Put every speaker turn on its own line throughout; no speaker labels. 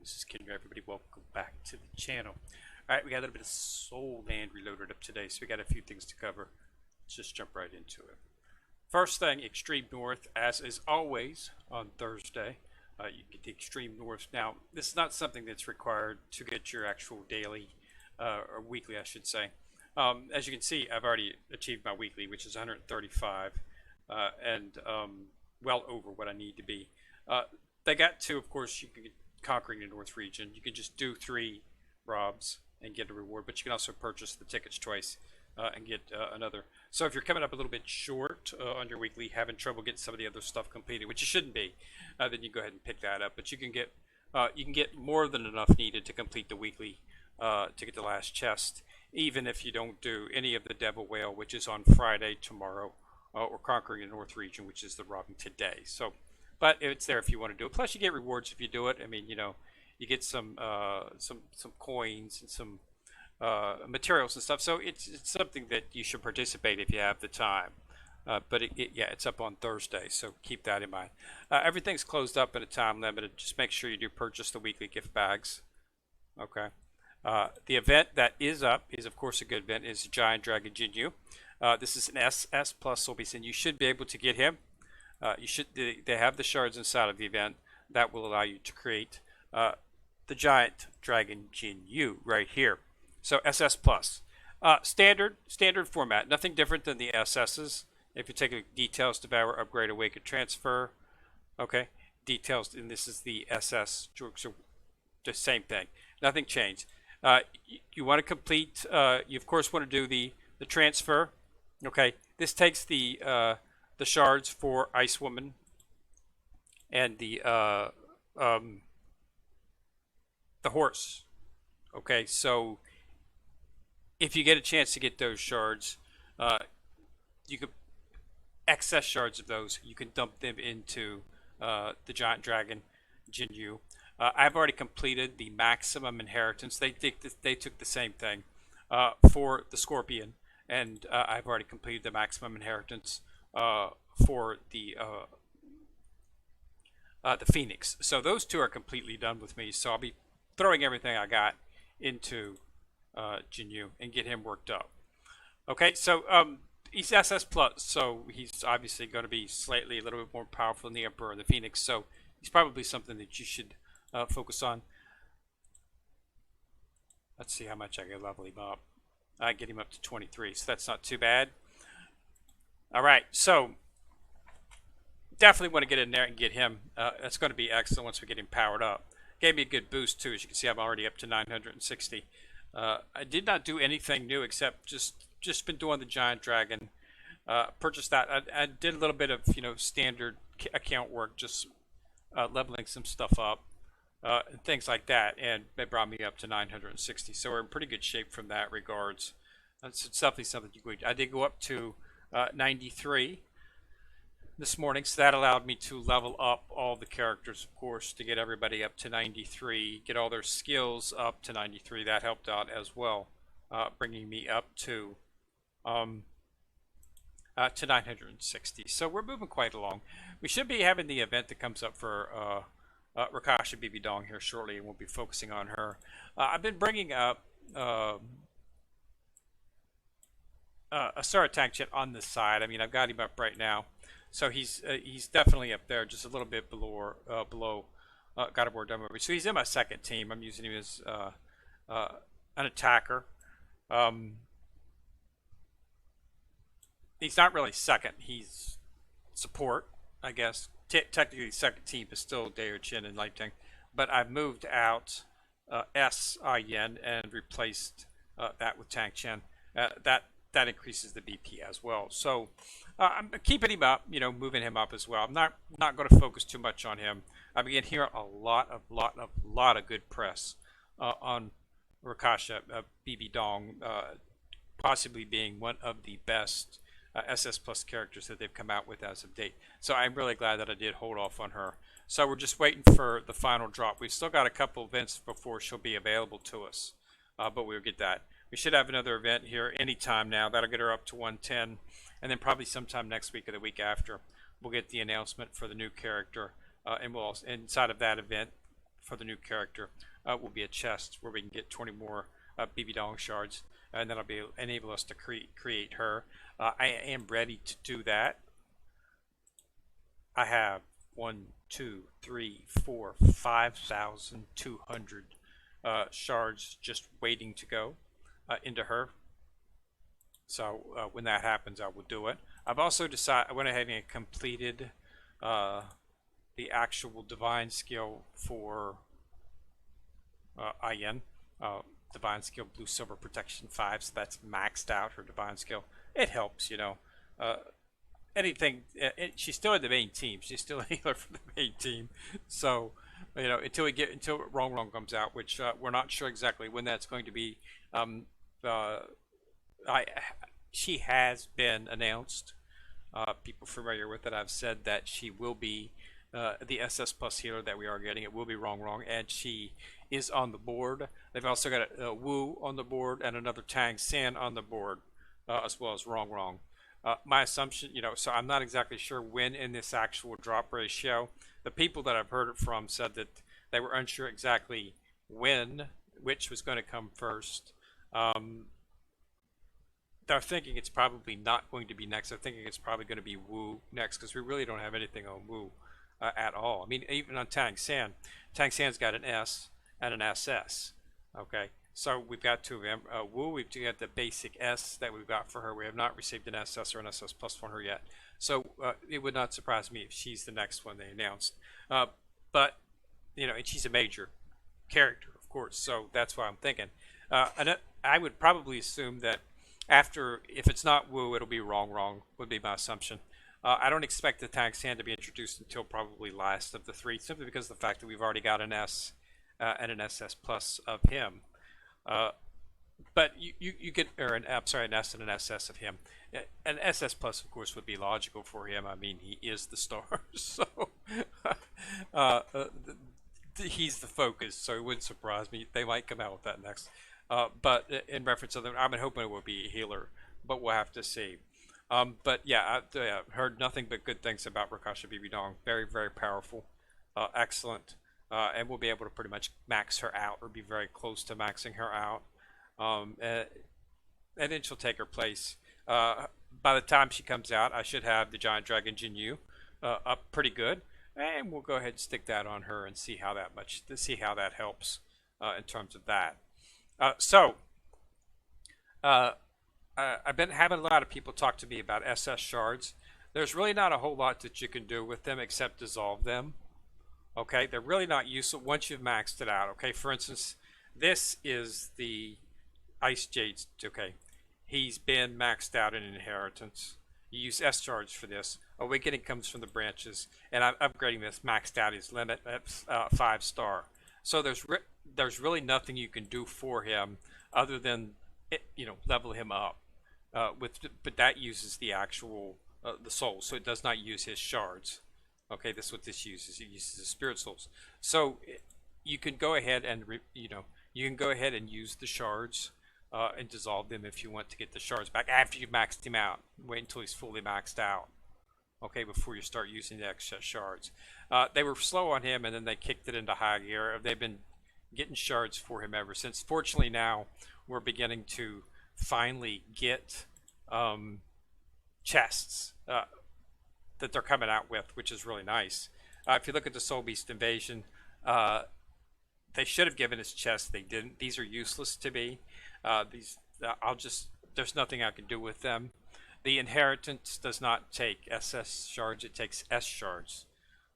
This is Kendra. Everybody, welcome back to the channel. All right, we got a little bit of Soul Land reloaded up today, so we got a few things to cover. Let's just jump right into it. First thing, Extreme North, as is always on Thursday. You get the Extreme North. Now, this is not something that's required to get your actual daily or weekly, I should say. As you can see, I've already achieved my weekly, which is 135, and well over what I need to be. They got to, of course, you can get conquering the North region. You can just do 3 robs and get a reward, but you can also purchase the tickets twice and get another. So if you're coming up a little bit short on your weekly, having trouble getting some of the other stuff completed, which you shouldn't be, then you go ahead and pick that up. But you can get more than enough needed to complete the weekly to get the last chest, even if you don't do any of the Devil Whale, which is on Friday tomorrow, or conquering the North region, which is the robbing today. So. But it's there if you want to do it. Plus, you get rewards if you do it. I mean, you know, you get some coins and some materials and stuff. So it's something that you should participate if you have the time. But yeah, it's up on Thursday, so keep that in mind. Everything's closed up at a time limited. Just make sure you do purchase the weekly gift bags. Okay. The event that is up is, of course, a good event. Is Giant Dragon Jinyu. This is an SS plus Soulbeast, and you should be able to get him. They have the shards inside of the event that will allow you to create the Giant Dragon Jinyu right here. So SS plus, standard format, nothing different than the SS's. If you take a Details, Devour, Upgrade, Awaken, Transfer, okay, Details, and this is the SS, so the same thing, nothing changed. You want to complete, you of course want to do the transfer, okay. This takes the shards for Ice Woman and the horse. Okay, so if you get a chance to get those shards, you could excess shards of those. You can dump them into the Giant Dragon Jinyu. I've already completed the maximum inheritance. They took the same thing for the Scorpion, and I've already completed the maximum inheritance for the Phoenix. So those 2 are completely done with me. So I'll be throwing everything I got into Jinyu and get him worked up. Okay, so he's SS plus, so he's obviously going to be slightly a little bit more powerful than the Emperor and the Phoenix. So he's probably something that you should focus on. Let's see how much I can level him up. I get him up to 23, so that's not too bad. All right, so definitely want to get in there and get him. That's going to be excellent once we get him powered up. Gave me a good boost too. As you can see, I'm already up to 960. I did not do anything new except just been doing the Giant Dragon. Purchased that. I did a little bit of standard account work, just leveling some stuff up and things like that, and it brought me up to 960. So we're in pretty good shape from that regards. It's definitely something you could. I did go up to 93 this morning, so that allowed me to level up all the characters, of course, to get everybody up to 93, get all their skills up to 93. That helped out as well, bringing me up to 960. So we're moving quite along. We should be having the event that comes up for Rakasha BB Dong here shortly, and we'll be focusing on her. I've been bringing up a Star Tank Jet on the side. I mean, I've got him up right now, so he's definitely up there, just a little bit below God of War Demo. So he's in my second team. I'm using him as an attacker. He's not really second. He's support, I guess. Technically, second team is still Dayo Chin and Light Tank, but I've moved out S.I.N. and replaced that with Tank Chen. That increases the BP as well. So I'm keeping him up, moving him up as well. I'm not going to focus too much on him. I begin hearing a lot of good press on Rakasha BB Dong, possibly being one of the best SS Plus characters that they've come out with as of date. So I'm really glad that I did hold off on her. So we're just waiting for the final drop. We've still got a couple events before she'll be available to us, but we'll get that. We should have another event here anytime now. That'll get her up to 110. And then probably sometime next week or the week after, we'll get the announcement for the new character. And we'll also, inside of that event, for the new character will be a chest where we can get 20 more BB Dong shards, and that'll be enable us to create her. I am ready to do that. I have 1, 2, 3, 4, 5,200 shards just waiting to go into her. So when that happens, I will do it. I've also decided I went ahead and completed the actual divine skill for IN. Divine skill blue silver protection 5, so that's maxed out her divine skill. It helps, you know. Anything, she's still in the main team. She's still a healer for the main team. So, you know, until Wrong comes out, which we're not sure exactly when that's going to be. She has been announced. People familiar with it, I've said that she will be the SS Plus healer that we are getting. It will be Wrong, and she is on the board. They've also got a Wu on the board and another Tang San on the board, as well as Wrong. My assumption, you know, so I'm not exactly sure when in this actual drop ratio. The people that I've heard it from said that they were unsure exactly which was going to come first. They're thinking it's probably not going to be next. They're thinking it's probably going to be Wu next, because we really don't have anything on Wu at all. I mean, even on Tang San's got an S and an SS. Okay, so we've got two of them. Wu, we've got the basic S that we've got for her. We have not received an SS or an SS Plus for her yet. So it would not surprise me if she's the next one they announced. But, you know, and she's a major character, of course, so that's why I'm thinking. And I would probably assume that after, if it's not Wu, it'll be Wrong, would be my assumption. I don't expect the Tang San to be introduced until probably last of the three, simply because of the fact that we've already got an S and an SS Plus of him. But you get, or an S and an SS of him. An SS Plus, of course, would be logical for him. I mean, he is the star, so he's the focus, so it wouldn't surprise me. They might come out with that next. But in reference to them, I've been hoping it will be a healer, but we'll have to see. But yeah, I've heard nothing but good things about Rakasha BB Dong. Very, very powerful, excellent, and we'll be able to pretty much max her out, or be very close to maxing her out. And then she'll take her place. By the time she comes out, I should have the Giant Dragon Jinyu up pretty good, and we'll go ahead and stick that on her and see how that helps in terms of that. I've been having a lot of people talk to me about SS shards. There's really not a whole lot that you can do with them except dissolve them. Okay, they're really not useful once you've maxed it out. Okay, for instance, this is the Ice Jades. Okay, he's been maxed out in Inheritance. You use S shards for this. Awakening comes from the branches, and I'm upgrading this maxed out his limit at 5-star. So there's really nothing you can do for him other than level him up. But that uses the actual the souls, so it does not use his shards. Okay, that's what this uses. It uses the spirit souls. So you can go ahead and use the shards and dissolve them if you want to get the shards back after you've maxed him out. Wait until he's fully maxed out. Okay, before you start using the excess shards. They were slow on him, and then they kicked it into high gear. They've been getting shards for him ever since. Fortunately, now we're beginning to finally get chests that they're coming out with, which is really nice. If you look at the Soul Beast Invasion, they should have given us chests. They didn't. These are useless to me. There's nothing I can do with them. The Inheritance does not take SS shards, it takes S shards.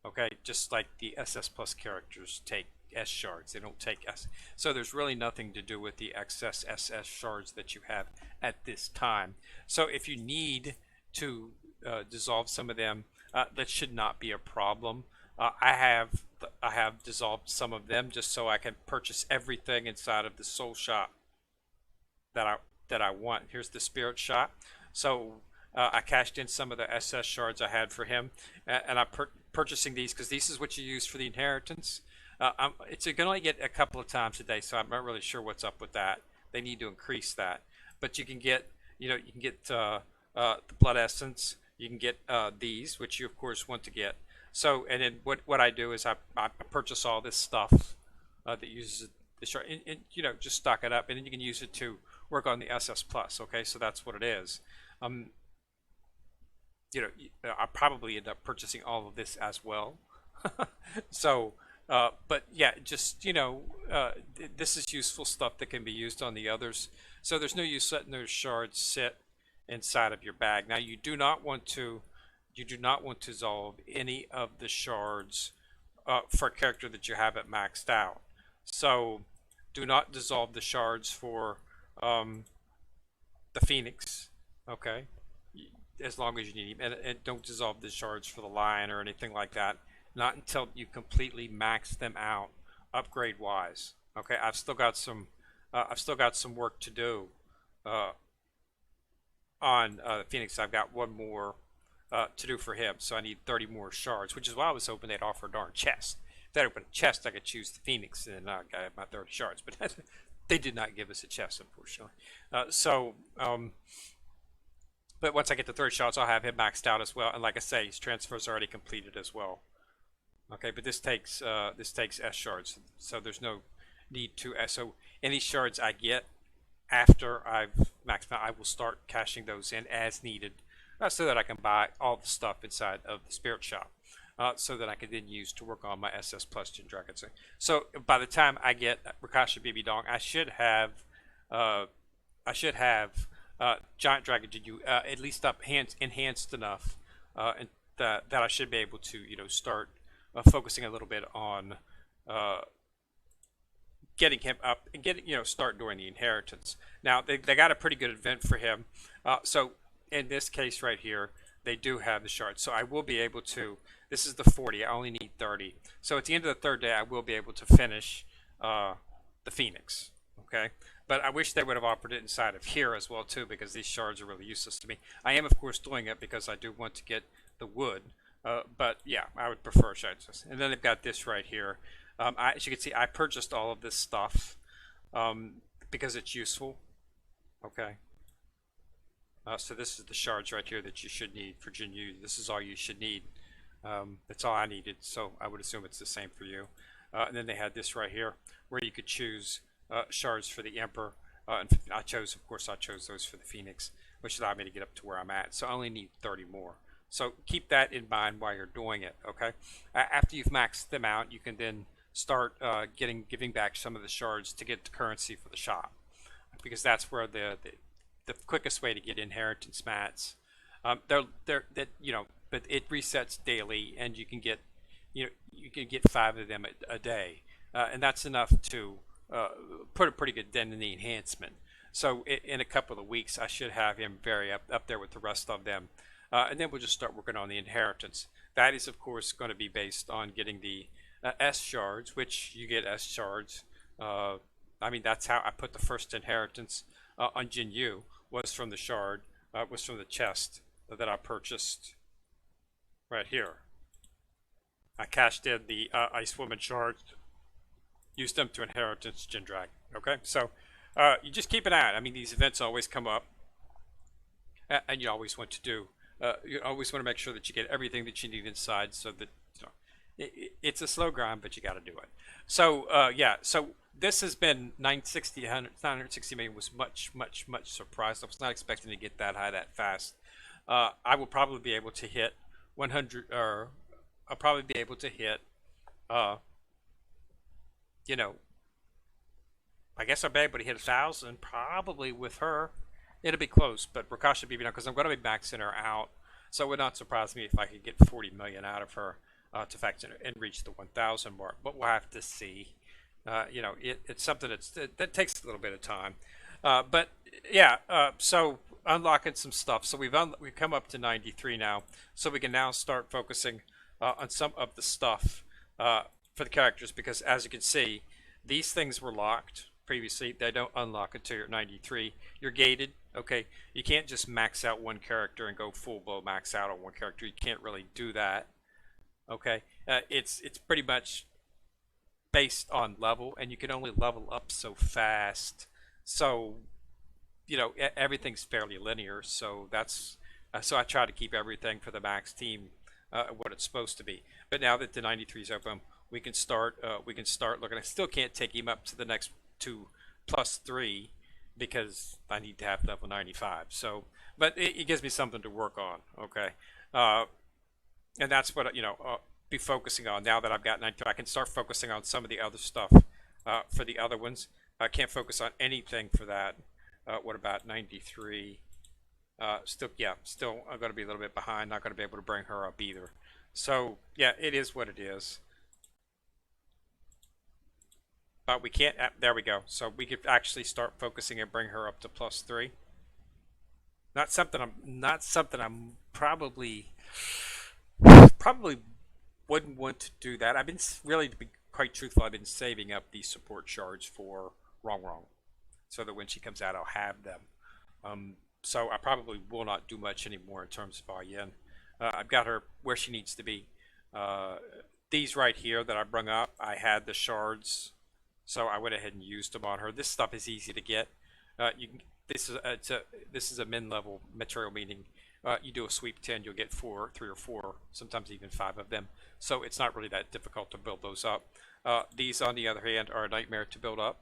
Okay, just like the SS Plus characters take S shards, they don't take S. So there's really nothing to do with the excess SS shards that you have at this time. So if you need to dissolve some of them, that should not be a problem. I have dissolved some of them just so I can purchase everything inside of the soul shop that I want. Here's the spirit shop. So I cashed in some of the SS shards I had for him, and I'm purchasing these because this is what you use for the Inheritance. You can only get a couple of times a day, so I'm not really sure what's up with that. They need to increase that. But you can get, the blood essence. You can get which you of course want to get. So, and then what I do is I purchase all this stuff that uses the shard, and just stock it up, and then you can use it to work on the SS Plus. Okay, so that's what it is. Um, I probably end up purchasing all of this as well. So, but yeah, just this is useful stuff that can be used on the others. So there's no use letting those shards sit inside of your bag. Now you do not want to dissolve any of the shards for a character that you haven't maxed out. So do not dissolve the shards for um, the Phoenix. Okay, as long as you need them, and don't dissolve the shards for the Lion or anything like that. Not until you completely max them out, upgrade wise. Okay, I've still got some work to do uh, on Phoenix. I've got one more to do for him, so I need 30 more shards, which is why I was hoping they'd offer a darn chest. If they opened a chest, I could choose the Phoenix, and I have my 30 shards. But they did not give us a chest, unfortunately. But once I get the third shots, I'll have him maxed out as well. And like I say, his transfer is already completed as well. Okay, but this takes S shards, so there's no need to S. So any shards I get after I've maxed out, I will start cashing those in as needed, so that I can buy all the stuff inside of the Spirit Shop, so that I can then use to work on my SS Plus Gen Dragons. So by the time I get Rakasha BB Dong, uh, Giant Dragon Jinyu at least enhanced enough, and that I should be able to start focusing a little bit on getting him up and start doing the inheritance. Now they got a pretty good event for him, so in this case right here they do have the shards, so I will be able to. This is the 40. I only need 30. So at the end of the third day, I will be able to finish the Phoenix. Okay, but I wish they would have offered it inside of here as well too, because these shards are really useless to me. I am of course doing it because I do want to get the wood, but yeah, I would prefer shards. And then they've got this right here. As you can see, I purchased all of this stuff because it's useful. Okay. So this is the shards right here that you should need for Jinyu. This is all you should need. That's all I needed, so I would assume it's the same for you. And then they had this right here where you could choose shards for the Emperor. And I chose those for the Phoenix, which allowed me to get up to where I'm at. So I only need 30 more. So keep that in mind while you're doing it, okay? After you've maxed them out, you can then start giving back some of the shards to get the currency for the shop, because that's where the quickest way to get inheritance mats. But it resets daily, and you can get 5 of them a day, and that's enough to put a pretty good dent in the enhancement. So in a couple of weeks, I should have him very up there with the rest of them, and then we'll just start working on the inheritance. That is, of course, going to be based on getting the S shards, which you get S shards. I mean, that's how I put the first inheritance on Jinyu, was from the shard, was from the chest that I purchased right here. I cashed in the Ice Woman shards, used them to inheritance Jin Dragon. Okay, so you just keep an eye out. I mean, these events always come up, and you always want to make sure that you get everything that you need inside, so that it's a slow grind, but you got to do it. So yeah, so this has been 960 million. Was much surprised. I was not expecting to get that high that fast. I will probably be able to hit 100, or I'll probably be able to hit I guess I'll be able to hit 1,000 probably with her. It'll be close, but Rakasha BB now, because I'm going to be maxing her out, so it would not surprise me if I could get 40 million out of her to fact and reach the 1,000 mark. But we'll have to see. It's something that takes a little bit of time. But yeah, so unlocking some stuff. So we've come up to 93 now, so we can now start focusing on some of the stuff for the characters, because as you can see, these things were locked previously. They don't unlock until you're at 93. You're gated. Okay, you can't just max out one character and go full blow max out on one character. You can't really do that. Okay, it's pretty much based on level, and you can only level up so fast. So everything's fairly linear. So that's so I try to keep everything for the max team what it's supposed to be. But now that the 93 is open, we can start looking. I still can't take him up to the next to +3 because I need to have level 95. So, but it gives me something to work on. Okay, uh, and that's what be focusing on now that I've got 92. I can start focusing on some of the other stuff for the other ones. I can't focus on anything for that. What about 93? Still I'm going to be a little bit behind. Not going to be able to bring her up either. So yeah, it is what it is. But we can't. There we go. So we could actually start focusing and bring her up to +3. Not something I'm probably wouldn't want to do that. I've been really, to be quite truthful, I've been saving up these support shards for wrong, so that when she comes out, I'll have them. So I probably will not do much anymore in terms of volume. I've got her where she needs to be. Uh, these right here that I brung up, I had the shards, so I went ahead and used them on her. This stuff is easy to get. You can, this is a min level material, meaning you do a sweep 10, you'll get 3 or 4, sometimes even 5 of them. So it's not really that difficult to build those up. These, on the other hand, are a nightmare to build up.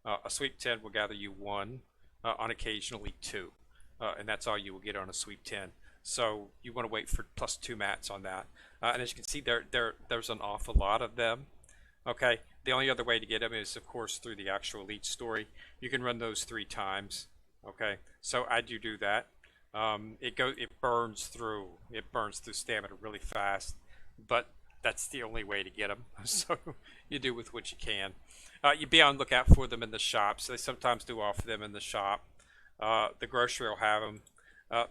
A sweep 10 will gather you 1, on occasionally 2, and that's all you will get on a sweep 10. So you want to wait for +2 mats on that. And as you can see, there's an awful lot of them. Okay, the only other way to get them is, of course, through the actual elite story. You can run those 3 times. Okay, so I do that. It burns through stamina really fast, but that's the only way to get them. So you do with what you can. You be on lookout for them in the shops. They sometimes do offer them in the shop. The grocery will have them.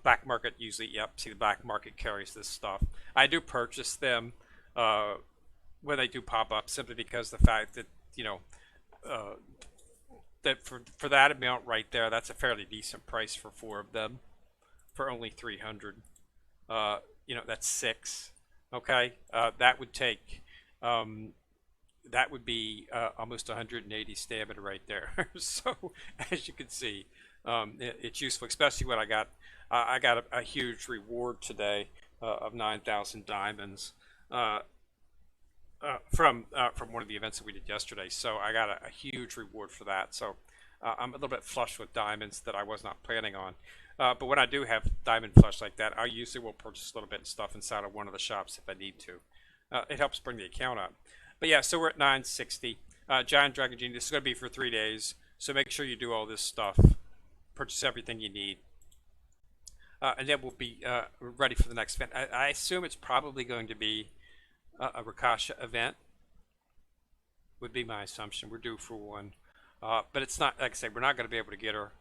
Black market usually, yep. See, the black market carries this stuff. I do purchase them when they do pop up, simply because the fact that uh, that for that amount right there, that's a fairly decent price for 4 of them for only 300. That's 6. Okay, that would be almost 180 stamina right there. So as you can see, it's useful, especially when I got a huge reward today of 9,000 diamonds from one of the events that we did yesterday. So I got a huge reward for that. So I'm a little bit flush with diamonds that I was not planning on. But when I do have diamond flush like that, I usually will purchase a little bit of stuff inside of one of the shops if I need to. It helps bring the account up. But yeah, so we're at 960. Giant Dragon Genie, this is going to be for 3 days. So make sure you do all this stuff. Purchase everything you need. And then we'll be ready for the next event. I assume it's probably going to be a Rakasha event. Would be my assumption. We're due for one. But it's not, like I say, we're not going to be able to get her.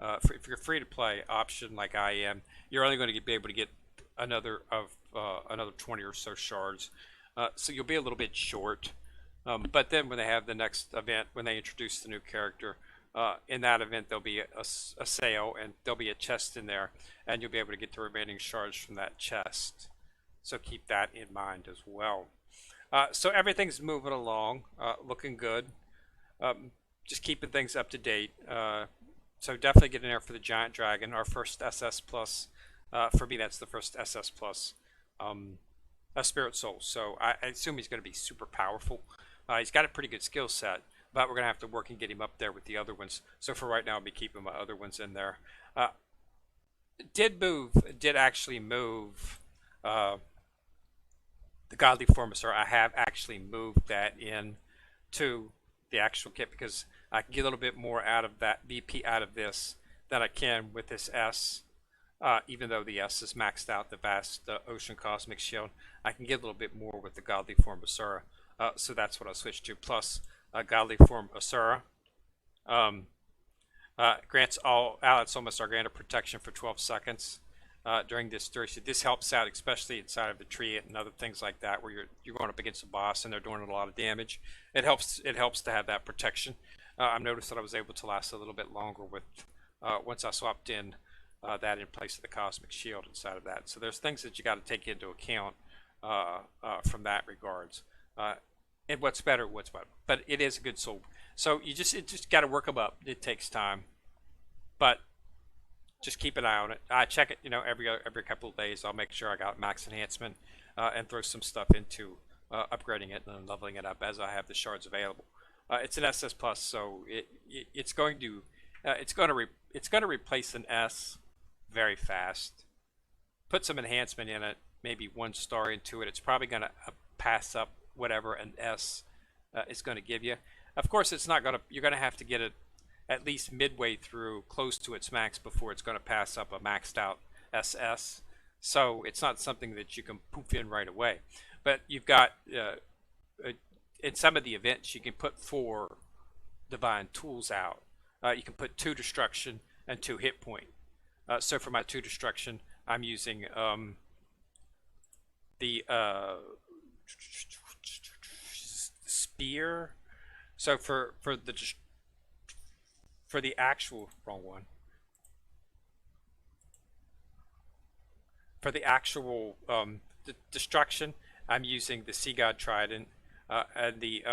If you're free to play option like I am, you're only going to be able to get another 20 or so shards. So you'll be a little bit short. But then when they have the next event, when they introduce the new character, in that event there'll be a sale, and there'll be a chest in there, and you'll be able to get the remaining shards from that chest. So keep that in mind as well. So everything's moving along, looking good. Just keeping things up to date. So definitely get in there for the Giant Dragon, our first SS plus. For me, that's the first SS plus a Spirit Soul. So I assume he's going to be super powerful. He's got a pretty good skill set, but we're going to have to work and get him up there with the other ones. So for right now, I'll be keeping my other ones in there. Did actually move the Godly Formacer. I have actually moved that in to the actual kit because I can get a little bit more out of that BP out of this than I can with this S. Even though the S is maxed out, the vast Ocean Cosmic Shield, I can get a little bit more with the Godly Form Asura. So that's what I switched to. Plus, Godly Form Asura grants all allied soulmates granted protection for 12 seconds during this duration. This helps out, especially inside of the tree and other things like that, where you're going up against a boss and they're doing a lot of damage. It helps to have that protection. I've noticed that I was able to last a little bit longer with once I swapped in that in place of the Cosmic Shield inside of that. So there's things that you got to take into account from that regards. And what's better. But it is a good soul. So you just got to work them up. It takes time, but just keep an eye on it. I check it, every couple of days. I'll make sure I got max enhancement and throw some stuff into upgrading it and leveling it up as I have the shards available. It's an SS plus, so it's going to it's going to replace an S very fast. Put some enhancement in it, maybe 1 star into it. It's probably going to pass up whatever an S is going to give you. Of course, it's not going to. You're going to have to get it at least midway through, close to its max, before it's going to pass up a maxed out SS. So it's not something that you can poof in right away. But you've got in some of the events you can put 4 divine tools out. You can put 2 destruction and 2 hit point. So for my 2 destruction, I'm using the spear. So for the actual wrong one. For the actual destruction, I'm using the Sea God Trident and the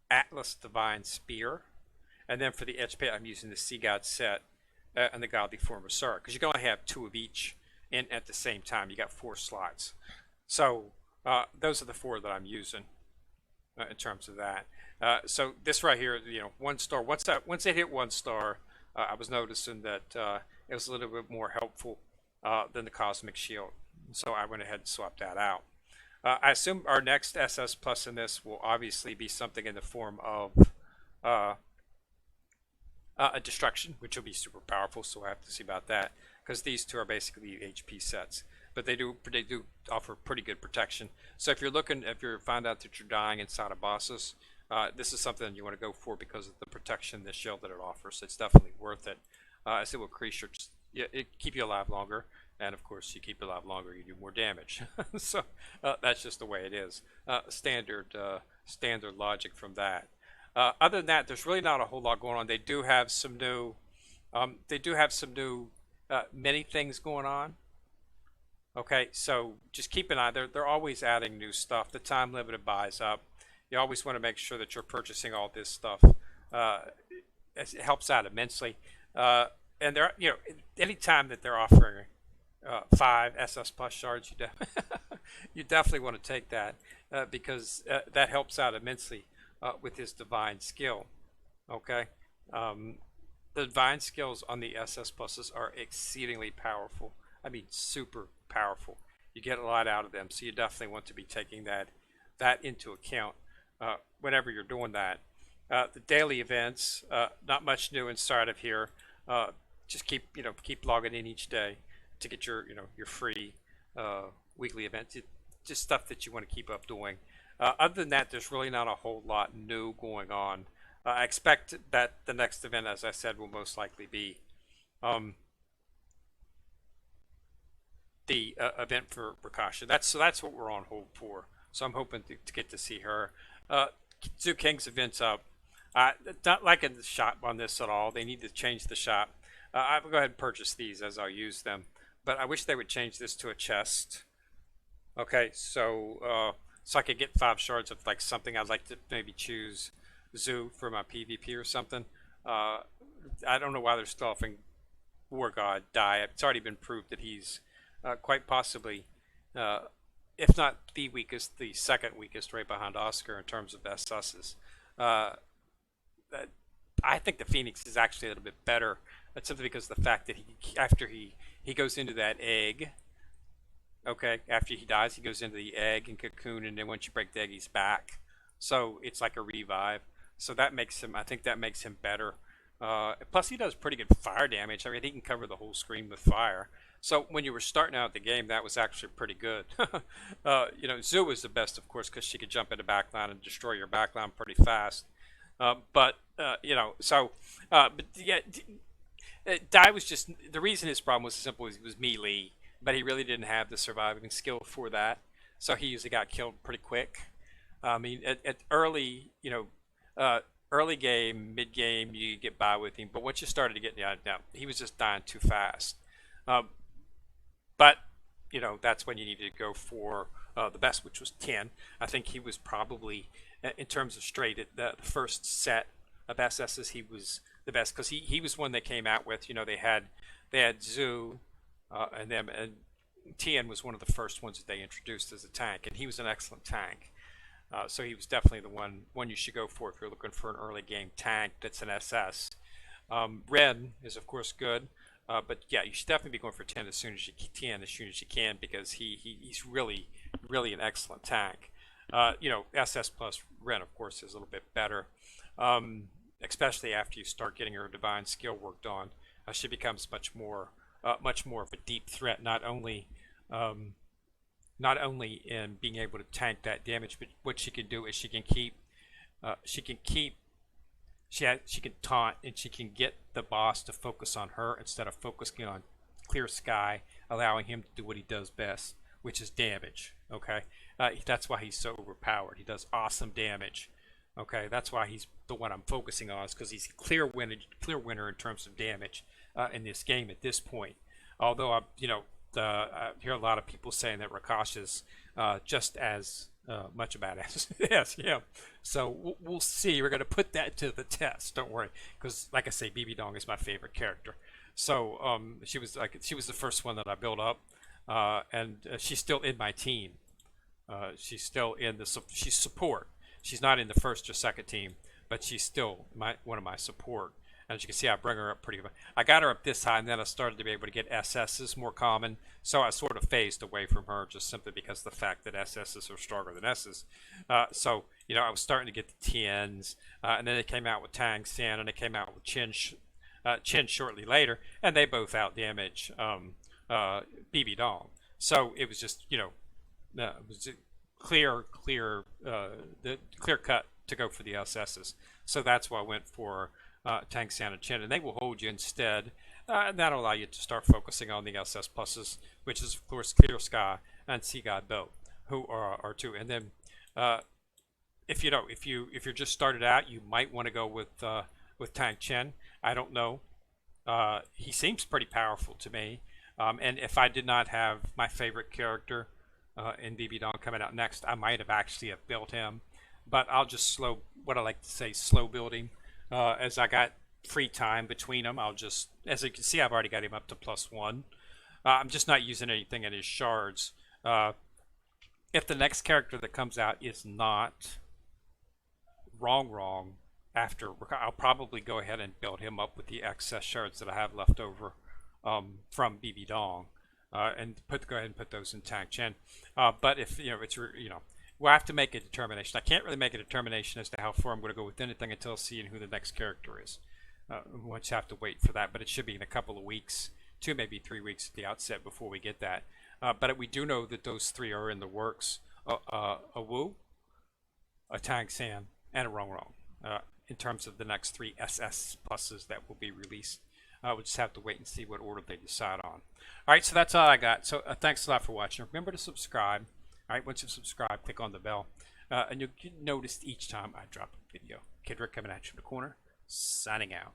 Atlas Divine Spear. And then for the HP, I'm using the Sea God Set and the Godly Form of Sorrow. Because you can only have 2 of each in at the same time. You got 4 slots. So those are the 4 that I'm using in terms of that. So this right here, 1 star. Once it hit 1 star, I was noticing that it was a little bit more helpful than the Cosmic Shield. So I went ahead and swapped that out. I assume our next SS plus in this will obviously be something in the form of a destruction, which will be super powerful. So I have to see about that, because these 2 are basically HP sets, but they do offer pretty good protection. So if you're found out that you're dying inside of bosses, this is something you want to go for because of the protection, the shield that it offers. It's definitely worth it, as it will increase keep you alive longer, and of course you keep you alive longer, you do more damage. So that's just the way it is. Standard logic from that. Other than that, there's really not a whole lot going on. They do have some new many things going on. Okay, so just keep an eye. They're always adding new stuff. The time limited buys up. You always want to make sure that you're purchasing all this stuff. It helps out immensely. And they're, any time that they're offering 5 SS plus shards, you definitely want to take that because that helps out immensely with his divine skill. Okay, the divine skills on the SS pluses are exceedingly powerful. I mean, super powerful. You get a lot out of them, so you definitely want to be taking that into account whenever you're doing that. The daily events, not much new inside of here. Just keep logging in each day to get your free weekly events. Just stuff that you want to keep up doing. Other than that, there's really not a whole lot new going on. I expect that the next event, as I said, will most likely be the event for Rakasha. That's what we're on hold for. So I'm hoping to get to see her. Zoo King's event's up. Not liking the shop on this at all. They need to change the shop. I will go ahead and purchase these as I'll use them. But I wish they would change this to a chest. Okay, so I could get 5 shards of like something. I'd like to maybe choose Zoo for my PvP or something. I don't know why they're still offering War God die. It's already been proved that he's quite possibly, if not the weakest, the second weakest, right behind Oscar in terms of SS's. I think the Phoenix is actually a little bit better. That's simply because of the fact that after he goes into that egg, okay, after he dies, he goes into the egg and cocoon, and then once you break the egg, he's back. So it's like a revive. So that makes him, I think that makes him better. Plus, he does pretty good fire damage. I mean, he can cover the whole screen with fire. So when you were starting out the game, that was actually pretty good. Zoo was the best, of course, because she could jump into backline and destroy your backline pretty fast. But yeah, Die was just, the reason his problem was simple as he was melee, but he really didn't have the surviving skill for that. So he usually got killed pretty quick. I mean, at early, early game, mid game, you get by with him, but once you started to get down, he was just dying too fast. But that's when you needed to go for the best, which was 10. I think he was probably, in terms of straight, the first set of SS's, he was the best because he was one they came out with. They had Zoo, and Tien was one of the first ones that they introduced as a tank, and he was an excellent tank. So he was definitely the one you should go for if you're looking for an early game tank that's an SS. Red is of course good, but yeah, you should definitely be going for 10 as soon as you can because he's really an excellent tank. SS plus Ren of course is a little bit better, especially after you start getting your divine skill worked on. She becomes much more of a deep threat, um, not only in being able to tank that damage, but what she can do is she can keep she can taunt and she can get the boss to focus on her instead of focusing on clear sky, allowing him to do what he does best, which is damage. Okay, that's why he's so overpowered. He does awesome damage. Okay, that's why he's the one I'm focusing on, is because he's clear winner in terms of damage in this game at this point. Although I hear a lot of people saying that Rakash is just as much a badass as him. So we'll see. We're going to put that to the test. Don't worry, because like I say, BB Dong is my favorite character. So she was the first one that I built up, and she's still in my team. She's still in she's support. She's not in the first or second team, but she's still one of my support. And as you can see, I bring her up pretty good. I got her up this high, and then I started to be able to get SSs more common. So I sort of phased away from her just simply because of the fact that SSs are stronger than S's. So I was starting to get the TNs, and then they came out with Tang San, and they came out with Chin shortly later, and they both outdamage BB Dong. So it was just it was clear cut to go for the SSs. So that's why I went for Tang San and Chin, and they will hold you instead. And that'll allow you to start focusing on the SS pluses, which is of course Clear Sky and Sea God Boat, who are two. And then if you're just started out, you might want to go with Tang Chen. I don't know. He seems pretty powerful to me. And if I did not have my favorite character in BB Dong coming out next, I might have actually have built him. But I'll just what I like to say, slow building. As I got free time between them, as you can see, I've already got him up to +1. I'm just not using anything in his shards. If the next character that comes out is not wrong, I'll probably go ahead and build him up with the excess shards that I have left over from BB Dong, and go ahead and put those in Tang Chen. But if we'll have to make a determination. I can't really make a determination as to how far I'm going to go with anything until seeing who the next character is. We'll just have to wait for that, but it should be in a couple of weeks, 2 maybe 3 weeks at the outset before we get that. But we do know that those 3 are in the works: a Wu, a Tang San, and a Rong Rong. In terms of the next 3 SS pluses that will be released, we'll just have to wait and see what order they decide on. All right, so that's all I got. So thanks a lot for watching. Remember to subscribe. All right, once you subscribe, click on the bell, and you'll get noticed each time I drop a video. Kid Rick coming at you in the corner, signing out.